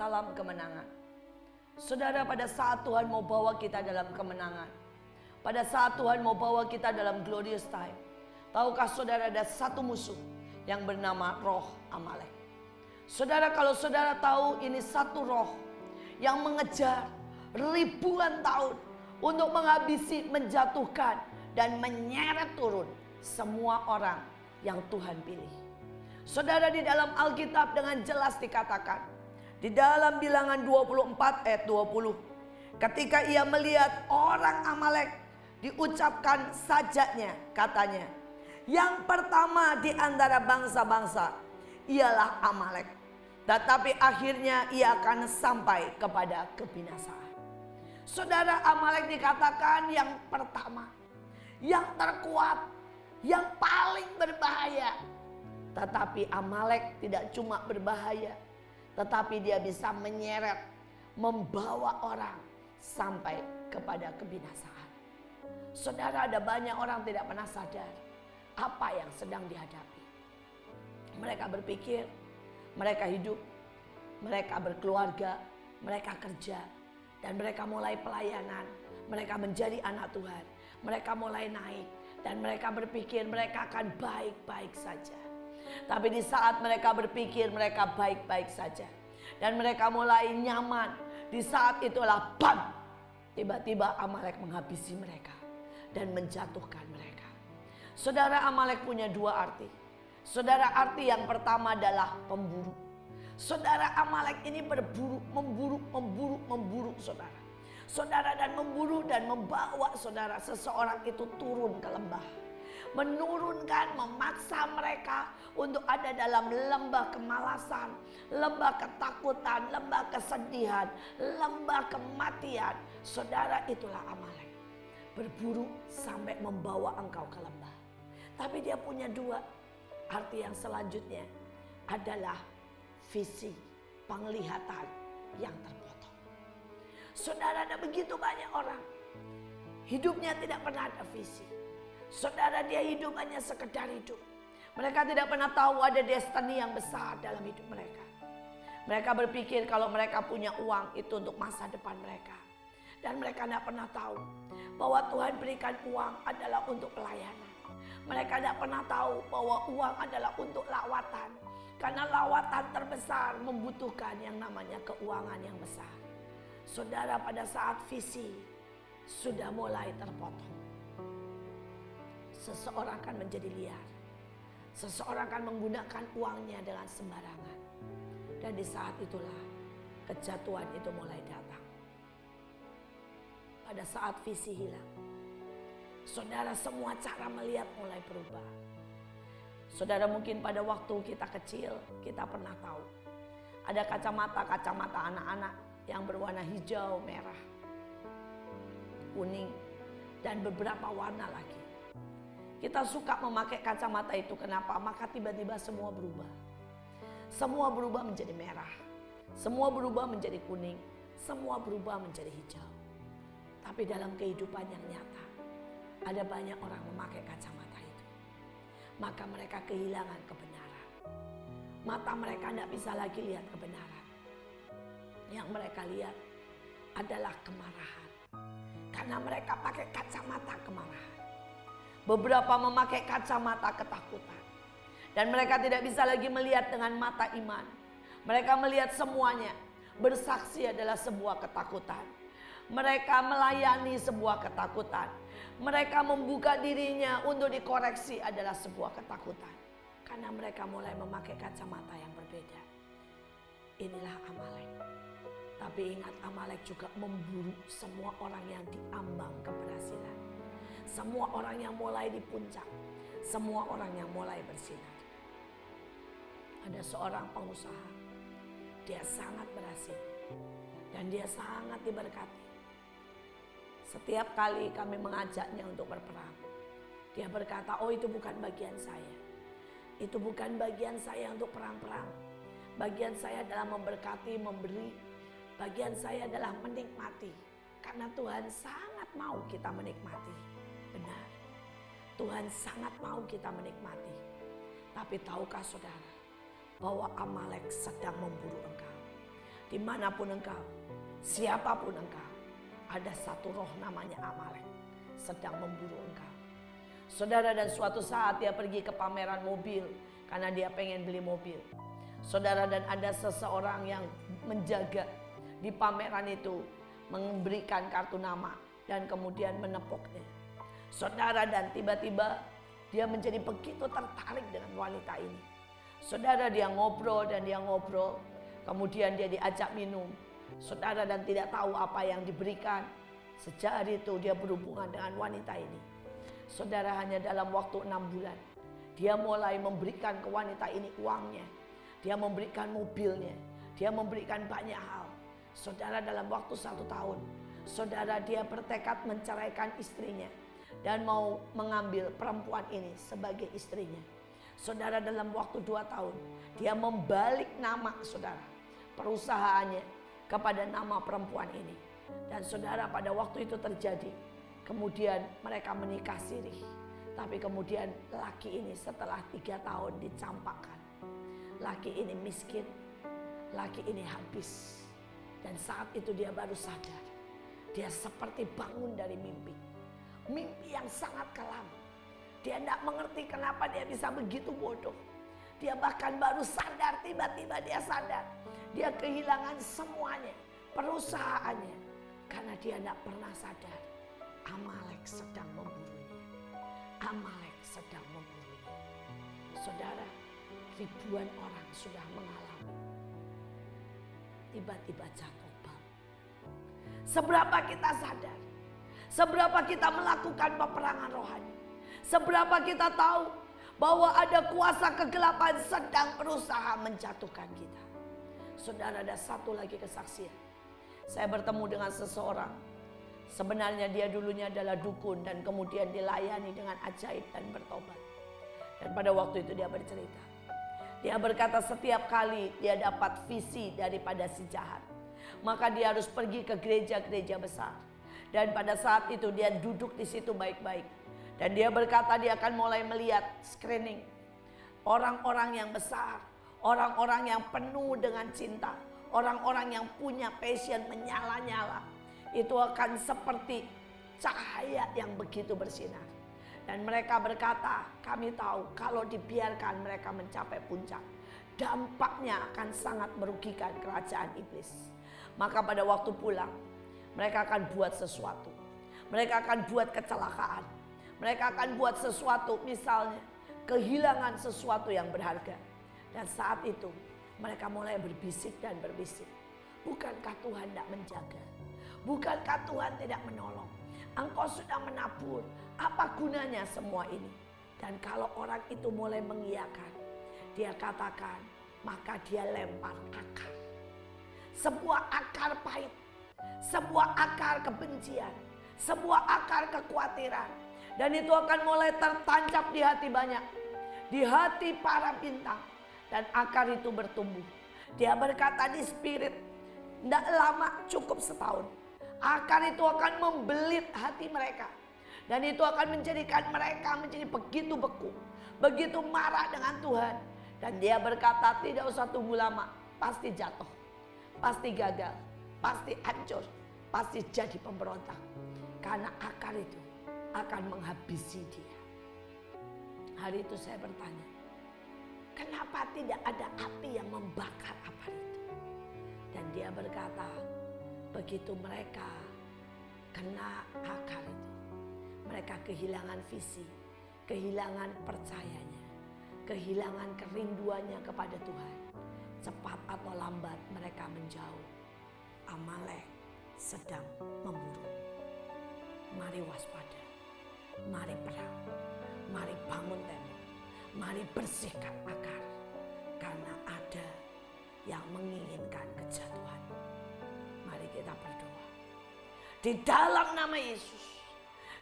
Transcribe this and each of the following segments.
salam kemenangan. Saudara, pada saat Tuhan mau bawa kita dalam kemenangan, pada saat Tuhan mau bawa kita dalam glorious time, tahukah saudara ada satu musuh yang bernama roh Amalek. Saudara, kalau saudara tahu ini satu roh yang mengejar ribuan tahun untuk menghabisi, menjatuhkan, dan menyeret turun semua orang yang Tuhan pilih. Saudara, di dalam Alkitab dengan jelas dikatakan, di dalam Bilangan 24 ayat 20, ketika ia melihat orang Amalek, diucapkan sajanya, katanya, yang pertama di antara bangsa-bangsa ialah Amalek, tetapi akhirnya ia akan sampai kepada kebinasaan. Saudara, Amalek dikatakan yang pertama, yang terkuat, yang paling berbahaya. Tetapi Amalek tidak cuma berbahaya, tetapi dia bisa menyeret, membawa orang sampai kepada kebinasaan. Saudara, ada banyak orang tidak pernah sadar apa yang sedang dihadapi. Mereka berpikir, mereka hidup, mereka berkeluarga, mereka kerja, dan mereka mulai pelayanan, mereka menjadi anak Tuhan, mereka mulai naik, dan mereka berpikir mereka akan baik-baik saja. Tapi di saat mereka berpikir mereka baik-baik saja, dan mereka mulai nyaman, di saat itulah bam, tiba-tiba Amalek menghabisi mereka dan menjatuhkan mereka. Saudara, Amalek punya dua arti. Saudara, arti yang pertama adalah pemburu. Saudara, Amalek ini berburu, memburu saudara. Saudara, dan memburu dan membawa saudara seseorang itu turun ke lembah. Menurunkan, memaksa mereka untuk ada dalam lembah kemalasan, lembah ketakutan, lembah kesedihan, lembah kematian. Saudara, itulah Amalek. Berburu sampai membawa engkau ke lembah. Tapi dia punya dua arti. Yang selanjutnya adalah visi, penglihatan yang terpotong. Saudara, ada begitu banyak orang hidupnya tidak pernah ada visi. Saudara, dia hidup hanya sekedar hidup. Mereka tidak pernah tahu ada destiny yang besar dalam hidup mereka. Mereka berpikir kalau mereka punya uang itu untuk masa depan mereka. Dan mereka tidak pernah tahu bahwa Tuhan berikan uang adalah untuk pelayanan. Mereka tidak pernah tahu bahwa uang adalah untuk lawatan. Karena lawatan terbesar membutuhkan yang namanya keuangan yang besar. Saudara, pada saat visi sudah mulai terpotong, seseorang akan menjadi liar. Seseorang akan menggunakan uangnya dengan sembarangan. Dan di saat itulah kejatuhan itu mulai datang. Pada saat visi hilang, saudara, semua cara melihat mulai berubah. Saudara, mungkin pada waktu kita kecil kita pernah tahu ada kacamata anak-anak yang berwarna hijau, merah, kuning, dan beberapa warna lagi. Kita suka memakai kacamata itu. Kenapa? Maka tiba-tiba semua berubah. Semua berubah menjadi merah. Semua berubah menjadi kuning. Semua berubah menjadi hijau. Tapi dalam kehidupan yang nyata, ada banyak orang memakai kacamata itu. Maka mereka kehilangan kebenaran. Mata mereka tidak bisa lagi lihat kebenaran. Yang mereka lihat adalah kemarahan. Karena mereka pakai kacamata kemarahan. Beberapa memakai kacamata ketakutan. Dan mereka tidak bisa lagi melihat dengan mata iman. Mereka melihat semuanya. Bersaksi adalah sebuah ketakutan. Mereka melayani sebuah ketakutan. Mereka membuka dirinya untuk dikoreksi adalah sebuah ketakutan. Karena mereka mulai memakai kacamata yang berbeda. Inilah Amalek. Tapi ingat, Amalek juga memburu semua orang yang diambang keberhasilan. Semua orang yang mulai di puncak. Semua orang yang mulai bersinar. Ada seorang pengusaha. Dia sangat berhasil. Dan dia sangat diberkati. Setiap kali kami mengajaknya untuk berperang, dia berkata, oh itu bukan bagian saya. Itu bukan bagian saya untuk perang-perang. Bagian saya adalah memberkati, memberi. Bagian saya adalah menikmati. Karena Tuhan sangat mau kita menikmati. Benar. Tuhan sangat mau kita menikmati. Tapi tahukah saudara bahwa Amalek sedang memburu engkau. dimanapun engkau, siapapun engkau, ada satu roh namanya Amalek sedang memburu engkau. Saudara, dan suatu saat dia pergi ke pameran mobil karena dia pengen beli mobil. Saudara, dan ada seseorang yang menjaga di pameran itu, memberikan kartu nama dan kemudian menepuknya. Saudara, dan tiba-tiba dia menjadi begitu tertarik dengan wanita ini. Saudara, dia ngobrol dan dia ngobrol. Kemudian dia diajak minum. Saudara, dan tidak tahu apa yang diberikan. Sejak hari itu dia berhubungan dengan wanita ini. Saudara, hanya dalam waktu 6 bulan. Dia mulai memberikan ke wanita ini uangnya. Dia memberikan mobilnya. Dia memberikan banyak hal. Saudara, dalam waktu 1 tahun. Saudara, dia bertekad menceraikan istrinya. Dan mau mengambil perempuan ini sebagai istrinya. Saudara, dalam waktu 2 tahun dia membalik nama saudara perusahaannya kepada nama perempuan ini. Dan saudara, pada waktu itu terjadi, kemudian mereka menikah siri. Tapi kemudian laki ini setelah 3 tahun dicampakkan. Laki ini miskin, laki ini habis. Dan saat itu dia baru sadar, dia seperti bangun dari mimpi. Mimpi yang sangat kelam. Dia tidak mengerti kenapa dia bisa begitu bodoh. Dia bahkan baru sadar, tiba-tiba dia sadar. Dia kehilangan semuanya, perusahaannya. Karena dia tidak pernah sadar, Amalek sedang memburunya. Amalek sedang memburunya. Saudara, ribuan orang sudah mengalami. Tiba-tiba jatuh bang. Seberapa kita sadar, seberapa kita melakukan peperangan rohani, seberapa kita tahu bahwa ada kuasa kegelapan sedang berusaha menjatuhkan kita. Saudara, ada satu lagi kesaksian. Saya bertemu dengan seseorang. Sebenarnya dia dulunya adalah dukun dan kemudian dilayani dengan ajaib dan bertobat. Dan pada waktu itu dia bercerita. Dia berkata setiap kali dia dapat visi daripada si jahat, maka dia harus pergi ke gereja-gereja besar. Dan pada saat itu dia duduk di situ baik-baik. Dan dia berkata dia akan mulai melihat screening. Orang-orang yang besar, orang-orang yang penuh dengan cinta, orang-orang yang punya passion menyala-nyala. Itu akan seperti cahaya yang begitu bersinar. Dan mereka berkata, kami tahu kalau dibiarkan mereka mencapai puncak, dampaknya akan sangat merugikan kerajaan iblis. Maka pada waktu pulang, mereka akan buat sesuatu. Mereka akan buat kecelakaan. Mereka akan buat sesuatu, misalnya kehilangan sesuatu yang berharga. Dan saat itu mereka mulai berbisik dan berbisik. Bukankah Tuhan tidak menjaga? Bukankah Tuhan tidak menolong? Engkau sudah menabur, apa gunanya semua ini? Dan kalau orang itu mulai mengiyakan, dia katakan, maka dia lempar akar. Sebuah akar pahit, sebuah akar kebencian, sebuah akar kekhawatiran. Dan itu akan mulai tertancap di hati banyak, di hati para bintang. Dan akar itu bertumbuh. Dia berkata di spirit, tidak lama, cukup setahun. Akar itu akan membelit hati mereka. Dan itu akan menjadikan mereka menjadi begitu beku, begitu marah dengan Tuhan. Dan dia berkata tidak usah tunggu lama, pasti jatuh, pasti gagal, pasti hancur, pasti jadi pemberontak. Karena akar itu akan menghabisi dia. Hari itu saya bertanya, kenapa tidak ada api yang membakar akar itu? Dan dia berkata, begitu mereka kena akar itu, mereka kehilangan visi, kehilangan percayanya, kehilangan kerinduannya kepada Tuhan. Cepat atau lambat mereka menjauh. Amalek sedang memburu. Mari waspada, mari perang, mari bangun tembok, mari bersihkan akar. Karena ada yang menginginkan kejatuhan. Mari kita berdoa. Di dalam nama Yesus,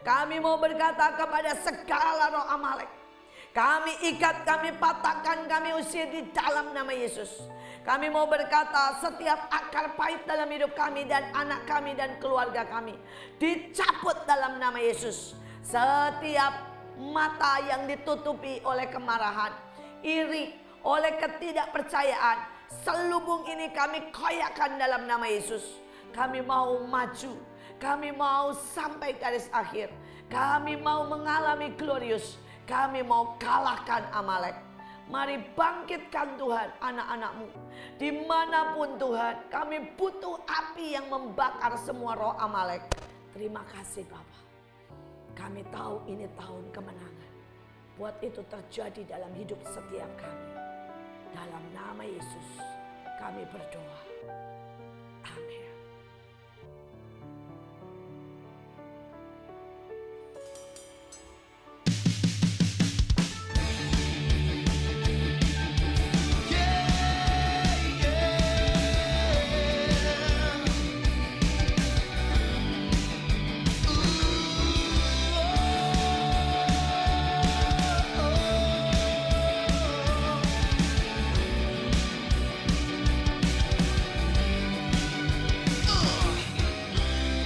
kami mau berkata kepada segala roh Amalek, kami ikat, kami patahkan, kami usir di dalam nama Yesus. Kami mau berkata setiap akar pahit dalam hidup kami dan anak kami dan keluarga kami dicabut dalam nama Yesus. Setiap mata yang ditutupi oleh kemarahan, iri, oleh ketidakpercayaan, selubung ini kami koyakkan dalam nama Yesus. Kami mau maju, kami mau sampai garis akhir, kami mau mengalami glorious, kami mau kalahkan Amalek. Mari bangkitkan Tuhan anak-anak-Mu. Dimanapun Tuhan, kami butuh api yang membakar semua roh Amalek. Terima kasih Bapa. Kami tahu ini tahun kemenangan. Buat itu terjadi dalam hidup setiap kami. Dalam nama Yesus kami berdoa. Amin.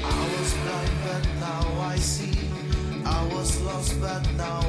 I was blind, but now I see. I was lost, but now